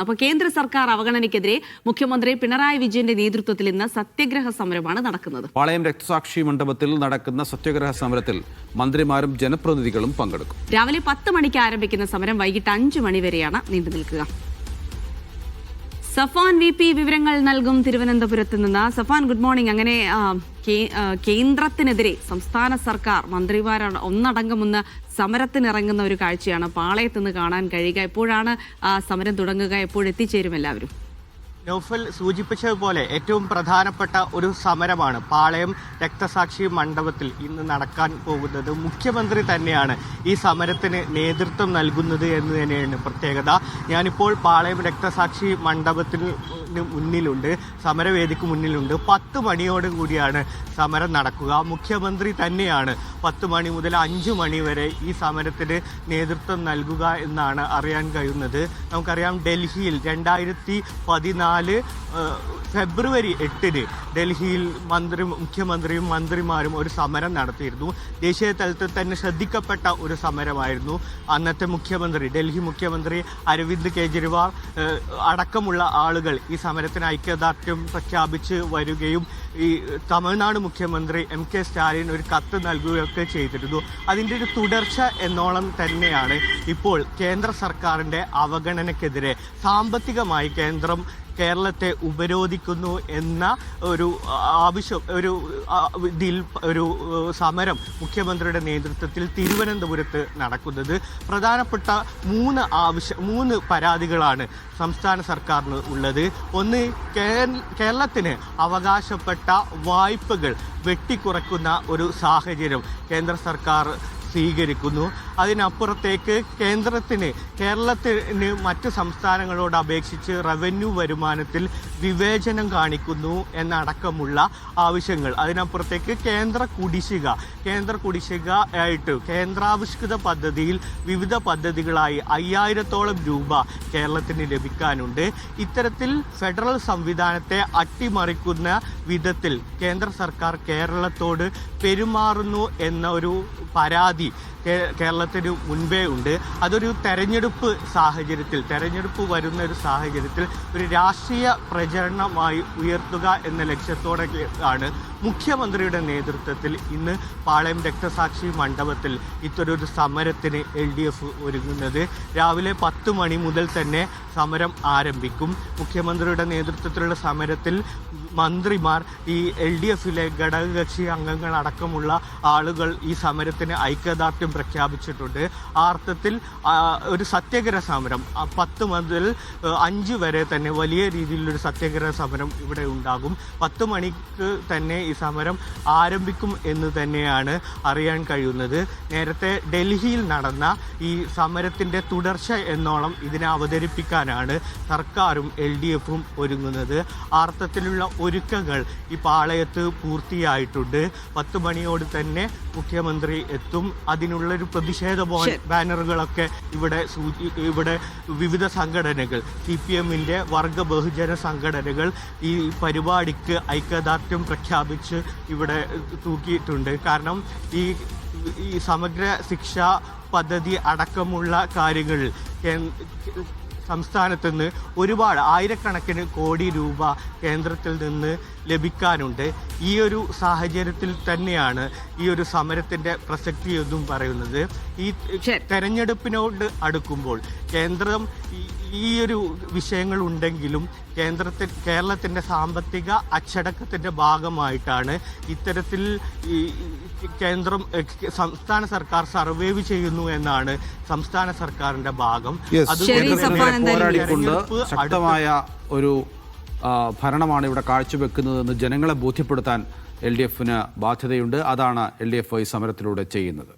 അപ്പോൾ കേന്ദ്ര സർക്കാർ അവഗണനയ്ക്കെതിരെ മുഖ്യമന്ത്രി പിണറായി വിജയന്റെ നേതൃത്വത്തിൽ ഇന്ന് സത്യഗ്രഹ സമരമാണ് നടക്കുന്നത്. പാളയം രക്തസാക്ഷി മണ്ഡപത്തിൽ നടക്കുന്ന സത്യഗ്രഹ സമരത്തിൽ മന്ത്രിമാരും ജനപ്രതിനിധികളും പങ്കെടുക്കും. രാവിലെ 10 മണിക്ക് ആരംഭിക്കുന്ന സമരം വൈകിട്ട് 5 മണി വരെയാണ് നീണ്ടു നിൽക്കുക. സഫാൻ VP വിവരങ്ങൾ നൽകും തിരുവനന്തപുരത്ത് നിന്ന്. Safan, good morning. അങ്ങനെ കേന്ദ്രത്തിനെതിരെ സംസ്ഥാന സർക്കാർ മന്ത്രിമാർ ഒന്നടങ്കമൊന്ന് സമരത്തിനിറങ്ങുന്ന ഒരു കാഴ്ചയാണ് പാളയത്ത് നിന്ന് കാണാൻ കഴിയുക. എപ്പോഴാണ് സമരം തുടങ്ങുക? എപ്പോഴെത്തിച്ചേരും എല്ലാവരും? നൗഫൽ സൂചിപ്പിച്ചതുപോലെ ഏറ്റവും പ്രധാനപ്പെട്ട ഒരു സമരമാണ് പാളയം രക്തസാക്ഷി മണ്ഡപത്തിൽ ഇന്ന് നടക്കാൻ പോകുന്നത്. മുഖ്യമന്ത്രി തന്നെയാണ് ഈ സമരത്തിന് നേതൃത്വം നൽകുന്നത് എന്ന് തന്നെയാണ് പ്രത്യേകത. ഞാനിപ്പോൾ പാളയം രക്തസാക്ഷി മണ്ഡപത്തിന് മുന്നിലുണ്ട്, സമരവേദിക്ക് മുന്നിലുണ്ട്. 10 മണിയോട് കൂടിയാണ് സമരം നടക്കുക. മുഖ്യമന്ത്രി തന്നെയാണ് 10 മണി മുതൽ 5 മണി വരെ ഈ സമരത്തിന് നേതൃത്വം നൽകുക എന്നാണ് അറിയാൻ കഴിയുന്നത്. നമുക്കറിയാം, ഡൽഹിയിൽ 2014 ഫെബ്രുവരി 8 ഡൽഹിയിൽ മുഖ്യമന്ത്രിയും മന്ത്രിമാരും ഒരു സമരം നടത്തിയിരുന്നു. ദേശീയ തലത്തിൽ തന്നെ ശ്രദ്ധിക്കപ്പെട്ട ഒരു സമരമായിരുന്നു. അന്നത്തെ ഡൽഹി മുഖ്യമന്ത്രി അരവിന്ദ് കെജ്രിവാൾ അടക്കമുള്ള ആളുകൾ ഈ സമരത്തിന് ഐക്യദാർഢ്യം പ്രഖ്യാപിച്ച് വരികയും ഈ തമിഴ്നാട് മുഖ്യമന്ത്രി MK സ്റ്റാലിൻ ഒരു കത്ത് നൽകുകയൊക്കെ ചെയ്തിരുന്നു. അതിൻ്റെ ഒരു തുടർച്ച എന്നോളം തന്നെയാണ് ഇപ്പോൾ കേന്ദ്ര സർക്കാരിൻ്റെ അവഗണനയ്ക്കെതിരെ സാമ്പത്തികമായി കേന്ദ്രം കേരളത്തെ ഉപരോധിക്കുന്നു എന്ന ഒരു ഒരു സമരം മുഖ്യമന്ത്രിയുടെ നേതൃത്വത്തിൽ തിരുവനന്തപുരത്ത് നടക്കുന്നത്. പ്രധാനപ്പെട്ട 3 പരാതികളാണ് സംസ്ഥാന സർക്കാരിന് ഉള്ളത്. ഒന്ന്, കേരളത്തിന് അവകാശപ്പെട്ട വായ്പകൾ വെട്ടിക്കുറയ്ക്കുന്ന ഒരു സാഹചര്യം കേന്ദ്ര സർക്കാർ സ്വീകരിക്കുന്നു. അതിനപ്പുറത്തേക്ക് കേരളത്തിന് മറ്റ് സംസ്ഥാനങ്ങളോട് അപേക്ഷിച്ച് റവന്യൂ വരുമാനത്തിൽ വിവേചനം കാണിക്കുന്നു എന്നടക്കമുള്ള ആവശ്യങ്ങൾ. അതിനപ്പുറത്തേക്ക് കേന്ദ്ര കുടിശ്ശിക ആയിട്ട് കേന്ദ്രാവിഷ്കൃത പദ്ധതിയിൽ വിവിധ പദ്ധതികളായി 5000-ഓളം രൂപ കേരളത്തിന് ലഭിക്കാനുണ്ട്. ഇത്തരത്തിൽ ഫെഡറൽ സംവിധാനത്തെ അട്ടിമറിക്കുന്ന വിധത്തിൽ കേന്ദ്ര സർക്കാർ കേരളത്തോട് പെരുമാറുന്നു എന്ന ഒരു പരാതി കേരളത്തിന് മുൻപേ ഉണ്ട്. അതൊരു തെരഞ്ഞെടുപ്പ് വരുന്ന ഒരു സാഹചര്യത്തിൽ ഒരു രാഷ്ട്രീയ പ്രചരണമായി ഉയർത്തുക എന്ന ലക്ഷ്യത്തോടെയാണ് മുഖ്യമന്ത്രിയുടെ നേതൃത്വത്തിൽ ഇന്ന് പാളയം രക്തസാക്ഷി മണ്ഡപത്തിൽ ഇത്തരൊരു സമരത്തിന് LDF ഒരുങ്ങുന്നത്. രാവിലെ 10 മണി മുതൽ തന്നെ സമരം ആരംഭിക്കും. മുഖ്യമന്ത്രിയുടെ നേതൃത്വത്തിലുള്ള സമരത്തിൽ മന്ത്രിമാർ, ഈ LDFിലെ ഘടകകക്ഷി അംഗങ്ങളടക്കമുള്ള ആളുകൾ ഈ സമരത്തിന് ഐക്യദാർഢ്യം പ്രഖ്യാപിച്ചിട്ടുണ്ട്. ആ അർത്ഥത്തിൽ ഒരു സത്യഗ്രഹ സമരം 10 മുതൽ 5 വരെ തന്നെ വലിയ രീതിയിലൊരു സത്യഗ്രഹ സമരം ഇവിടെ ഉണ്ടാകും. 10 മണിക്ക് തന്നെ ഈ സമരം ആരംഭിക്കും എന്ന് തന്നെയാണ് അറിയാൻ കഴിയുന്നത്. നേരത്തെ ഡൽഹിയിൽ നടന്ന ഈ സമരത്തിൻ്റെ തുടർച്ച എന്നോണം ഇതിനെ അവതരിപ്പിക്കാനാണ് സർക്കാരും LDFും ഒരുങ്ങുന്നത്. ആ അർത്ഥത്തിലുള്ള ഒരുക്കങ്ങൾ ഈ പാളയത്ത് പൂർത്തിയായിട്ടുണ്ട്. 10 മണിയോട് തന്നെ മുഖ്യമന്ത്രി എത്തും. അതിനുള്ളൊരു പ്രതിഷേധ ബാനറുകളൊക്കെ ഇവിടെ വിവിധ സംഘടനകൾ, CPMന്റെ വർഗ ബഹുജന സംഘടനകൾ ഈ പരിപാടിക്ക് ഐക്യദാർഢ്യം പ്രഖ്യാപിച്ച് ഇവിടെ തൂക്കിയിട്ടുണ്ട്. കാരണം ഈ സമഗ്ര ശിക്ഷാ പദ്ധതി അടക്കമുള്ള കാര്യങ്ങളിൽ സംസ്ഥാനത്ത് നിന്ന് ഒരുപാട് ആയിരക്കണക്കിന് കോടി രൂപ കേന്ദ്രത്തിൽ നിന്ന് ലഭിക്കാനുണ്ട്. ഈ ഒരു സാഹചര്യത്തിൽ തന്നെയാണ് ഈ ഒരു സമരത്തിൻ്റെ പ്രസക്തി എന്നും പറയുന്നത്. ഈ തെരഞ്ഞെടുപ്പിനോട് അടുക്കുമ്പോൾ കേന്ദ്രം ഈ ഒരു വിഷയങ്ങൾ ഉണ്ടെങ്കിലും കേരളത്തിൻ്റെ സാമ്പത്തിക അച്ചടക്കത്തിൻ്റെ ഭാഗമായിട്ടാണ് ഇത്തരത്തിൽ സംസ്ഥാന സർക്കാർ സർവൈവ് ചെയ്യുന്നു എന്നാണ് സംസ്ഥാന സർക്കാരിൻ്റെ ഭാഗം. പോരാടിക്കൊണ്ട് ശക്തമായ ഒരു ഭരണമാണ് ഇവിടെ കാഴ്ചവെക്കുന്നതെന്ന് ജനങ്ങളെ ബോധ്യപ്പെടുത്താൻ LDFന് ബാധ്യതയുണ്ട്. അതാണ് LDF ഈ സമരത്തിലൂടെ ചെയ്യുന്നത്.